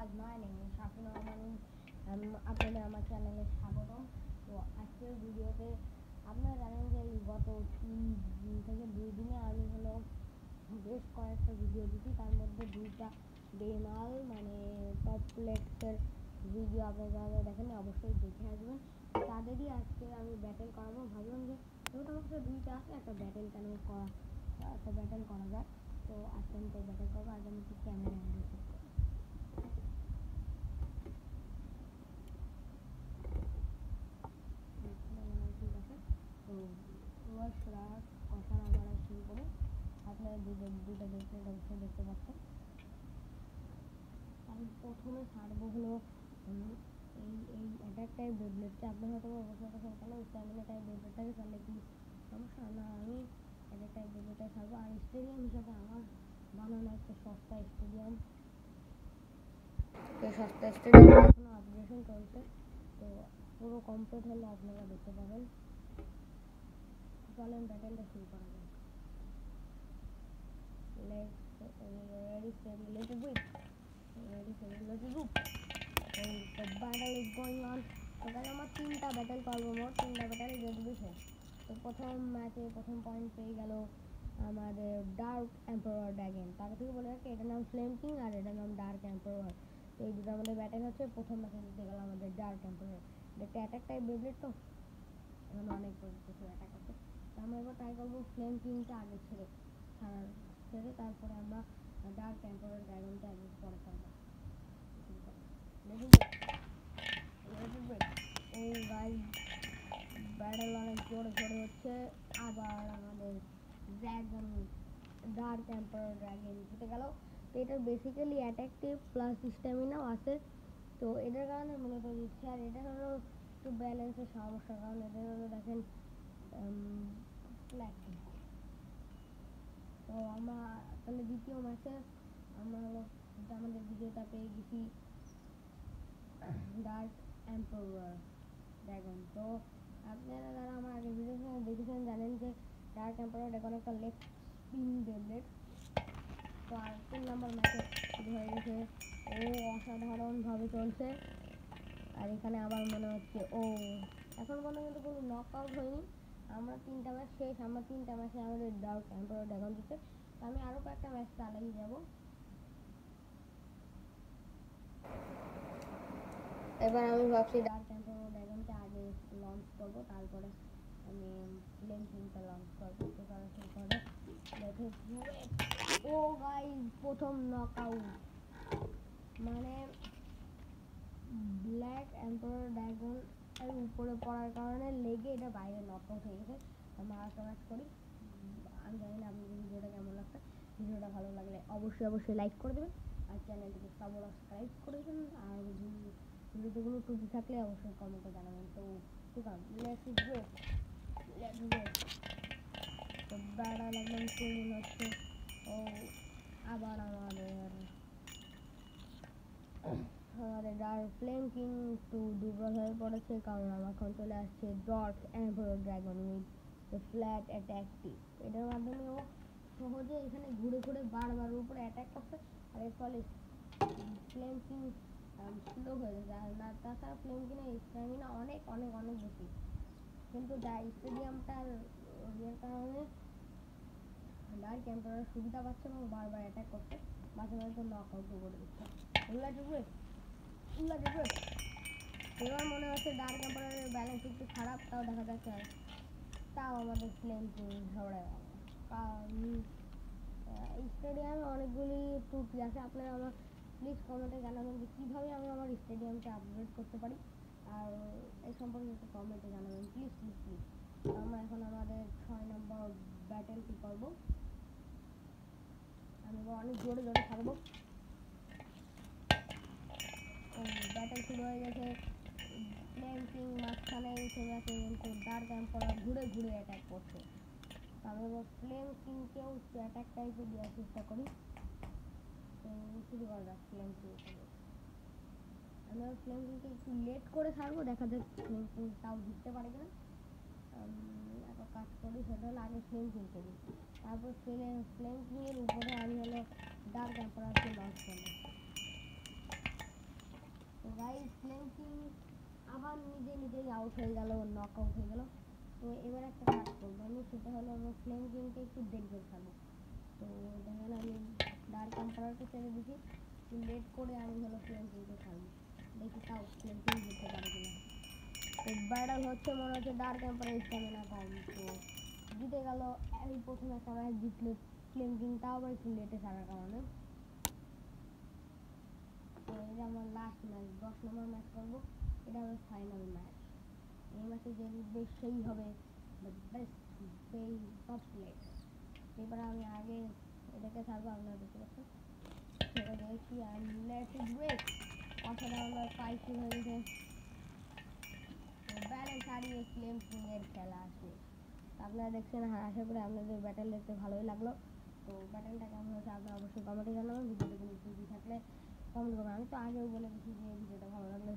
guys, my name is Shafin Rahman. আপনাদের আমার চ্যানেলে স্বাগতম। তো আজকের ভিডিওতে আপনারা জানেন যে গত 3 থেকে 2 দিনে আমি হলো বেশ কয়েকটা ভিডিও দিচ্ছি, তার মধ্যে 2টা বেমাল মানে টপ প্লেটসের ভিডিও আপনারা দেখেন, অবশ্যই দেখে আসবেন। তাদেরই আজকে আমি ব্যাটেল করাবো। ভাবলাম যে যেহেতু আমার কাছে 2টা আছে, একটা ব্যাটেল করা যায়। তো আজকে আমি তো ব্যাটেল করবো। আজ আমি একটু ক্যামেরা অ্যাঙ্গেল সেট করবো। ঠিক আছে, তো কথা না বলা শুরু করে আপনারা দুটো দেখতে অবশ্যই দেখতে পাচ্ছেন। আমি প্রথমে ছাড়বো হলো এই অ্যাটাক টাইপ বেবলেটটা। আপনার হয়তো অবশ্যই কেন স্ট্যামিনা টাইপ বেবলেটটাকে ছাড়লে কি সমস্যা না, আমি অ্যাটাক টাইপ বেবলেটটা ছাড়বো। আর স্টেডিয়াম হিসাবে আমার বানানো একটা সস্তা স্টেডিয়াম, এখনো আপগ্রেডেশন চলছে, তো পুরো কমপ্লিট হলে আপনারা দেখতে পাবেন। চলেন ব্যাটেলটা শুরু করা যায়। Ready, steady, let's go. Ready, steady, let's go. So the battle is going on. তো তাহলে আমার 3টা ব্যাটেল করবো, মোট 3টা ব্যাটেলে জিতবে সে। তো প্রথম ম্যাচে প্রথম পয়েন্ট পেয়ে গেল আমাদের ডার্ক এম্পারার ড্রাগন। তার থেকে বলে রাখি এটার নাম ফ্লেম কিং আর এটার নাম ডার্ক এম্পারার। তো এই দুটো আমাদের ব্যাটেল হচ্ছে। প্রথম ম্যাচে জিতে গেল আমাদের ডার্ক এম্পারার। এটা অ্যাটাক টাইপ বেবলেট, তো এখন অনেক কিছু অ্যাটাক করছে। আমরা এবার ট্রাই করবো ফ্লেম কিংটা আগে ছেড়ে তারপরে আমরা ডার্ক এম্পারার ড্রাগনটা আগে পরে করবো। ও গাইস, ব্যাটেল অনেক জোরে জোরে হচ্ছে। আবার আমাদের ড্রাগন ডার্ক এম্পারার ড্রাগন জিতে গেল। তো এটার বেসিক্যালি অ্যাট্যাকটিভ প্লাস স্ট্যামিনাও আছে, তো এটার কারণে মূলত জিতছে। আর এটা হলো একটু ব্যালেন্সের সমস্যা, কারণ এটা হলো দেখেন ফ্ল্যাট। তো আমরা তাহলে দ্বিতীয় ম্যাচে আমরা হলো আমাদের বিজয়টা পেয়ে গেছি ডার্ক এম্পারার ড্রাগন। তো আপনারা যারা আমার আগে ভিডিও দেখেছেন জানেন যে ডার্ক এম্পারার ড্রাগন একটা লেফট স্পিন বেবলেট। তো আর 3 নম্বর ম্যাচে শুরু হয়ে গেছে, ও অসাধারণভাবে চলছে। আর এখানে আবার মনে হচ্ছে এখন পর্যন্ত কোনো নক আউট হয়নি। আমরা 3টা ম্যাচ শেষ, আমরা 3টা ম্যাচে আমাদের ডার্ক এম্পারার ড্রাগন জিতে। আমি আরও কয়েকটা ম্যাচ চালাই যাব। এবার আমি ভাবছি ডার্ক এম্পারার ড্রাগনটা আগে লঞ্চ করবো, তারপরে আমি ফ্লেম কিংটা লঞ্চ করবো। তো তারা শুরু করে দেখে ও গাইস, প্রথম নক আউট মানে ব্ল্যাক এম্পারার ড্রাগন এর উপরে পড়ার কারণে লেগে এটা বাইরে নক আউট হয়ে গেছে। আমরা আরেকটা ম্যাচ করি। আমি জানি না আপনাদের ভিডিওটা কেমন লাগছে। ভিডিওটা ভালো লাগলে অবশ্যই লাইক করে দেবেন আর চ্যানেলটিকে সাবস্ক্রাইব করে দেবেন। আর ভিডিওতে কোনো ত্রুটি থাকলে অবশ্যই কমেন্টে জানাবেন। তো ঠিক আছে, লেটস গো। তো ব্যাটাল একদম শুরু হচ্ছে। আবার আমাদের ডার্ক ফ্লেম কিং একটু দুর্বল হয়ে পড়েছে, কারণ আমার এখন চলে আসছে dark emperor dragon with the flat attractive. এটার মাধ্যমে ও সহজে এখানে ঘুরে ঘুরে বারবার উপরে অ্যাটাক করছে, আর এর ফলে ফ্লেম কিং স্লো হয়ে যায় না। তাছাড়া ফ্লেম কিংয়ের স্ট্যামিনা অনেক অনেক অনেক বেশি, কিন্তু স্টেডিয়ামটার ইয়ের কারণে ডার্ক এম্পারার সুবিধা পাচ্ছে এবং বারবার অ্যাটাক করছে, মাঝে মাঝে নক আউট করে দিচ্ছে। এবার মনে হচ্ছে ডার্ক এম্পারারের ব্যালেন্স একটু খারাপ, তাও দেখা যাচ্ছে তাও আমাদের ফ্লেম কিং ঝরে গেল। স্টেডিয়ামে অনেকগুলি ত্রুটি আছে। আপনারা আমার প্লিজ কমেন্টে জানাবেন যে কীভাবে আমি আমার স্টেডিয়ামকে আপগ্রেড করতে পারি, আর এই সম্পর্কে একটু কমেন্টে জানাবেন প্লিজ। আমরা এখন আমাদের 6 নম্বর ব্যাটেলটি করব। আমি অনেক জোরে জোরে ছাড়বো। ব্যাটেল শুরু হয়ে গেছে। ফ্লেম কিং মাঝখানে এসে গেছে, কিন্তু ডার্ক এম্পারার ঘুরে ঘুরে অ্যাটাক করছে। আমি এবার ফ্লেম কিংকেও অ্যাটাক টাইপে দেওয়ার চেষ্টা করি। তো শুরু করা যাক ফ্লেম কিং। আমি ফ্লেম কিংকে একটু লেট করে ছাড়বো, দেখা যাক ফ্লেম কিং তাও জিততে পারে কিনা। একটা কাজ করি, সেটা হলো আগে ফ্লেম কিংকে দিই, তারপর ফ্লেম কিংয়ের উপরে আমি হলো ডার্ক এম্পারারকে লঞ্চ করবো। ফ্লেম কিং আবার নিজেই আউট হয়ে গেল, নক আউট হয়ে গেল। তো এবার একটা কাজ করবো আমি, সেটা হলো আমার ফ্লেম কিংকে একটু দেরি করে ছাড়বো। তো দেখেন আমি ডার্ক এম্পারারকে ছেড়ে দিচ্ছি, লেট করে আমি হলো ফ্লেম কিংকে ছাড়বো, দেখি তাও ফ্লেম কিং জিততে পারে কিনা। তো ব্যাটল হচ্ছে মনে হচ্ছে ডার্ক এম্পারার স্ট্যামিনা কম, তো জিতে গেল। এই প্রথম একটা ম্যাচ জিতলো ফ্লেম কিং, তাও আবার একটু লেটে ছাড়ার কারণে। তো এটা আমার লাস্ট ম্যাচ, 10 নম্বর ম্যাচ করবো, এটা হবে ফাইনাল ম্যাচ। এই ম্যাচে যে জিতবে সেই হবে দ্য বেস্ট টপ প্লেয়ার। এবার আমি আগে এটাকে ছাড়বো, আপনারা দেখতে পাচ্ছেন সেটা দেখছি। আর লেটস ইট ব্রেক, অসাধারণ ফাইট হয়ে গেছে। তো ব্যালেন্স হারিয়ে ফ্লেম কিং এর খেলা শেষ। আপনারা দেখছেন, হ্যাঁ আশা করি আপনাদের ব্যাটেল দেখতে ভালোই লাগলো। তো ব্যাটেলটা কেমন হয়েছে আপনারা অবশ্যই কমেন্টে জানাবেন। ভিডিওটা কোনো ত্রুটি থাকলে কমেন্ট করবেন। আমি তো আগেও বলে দিচ্ছি যে ভিডিওটা ভালো লাগলে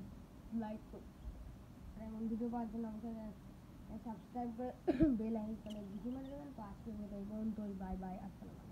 লাইক করুন, আর এমন ভিডিও পাওয়ার জন্য আমাকে সাবস্ক্রাইব করে বেল আইকনে ঘুষি মেরে দেবেন। তো আজকের মতো এই পর্যন্তই, বাই বাই, আসসালাম।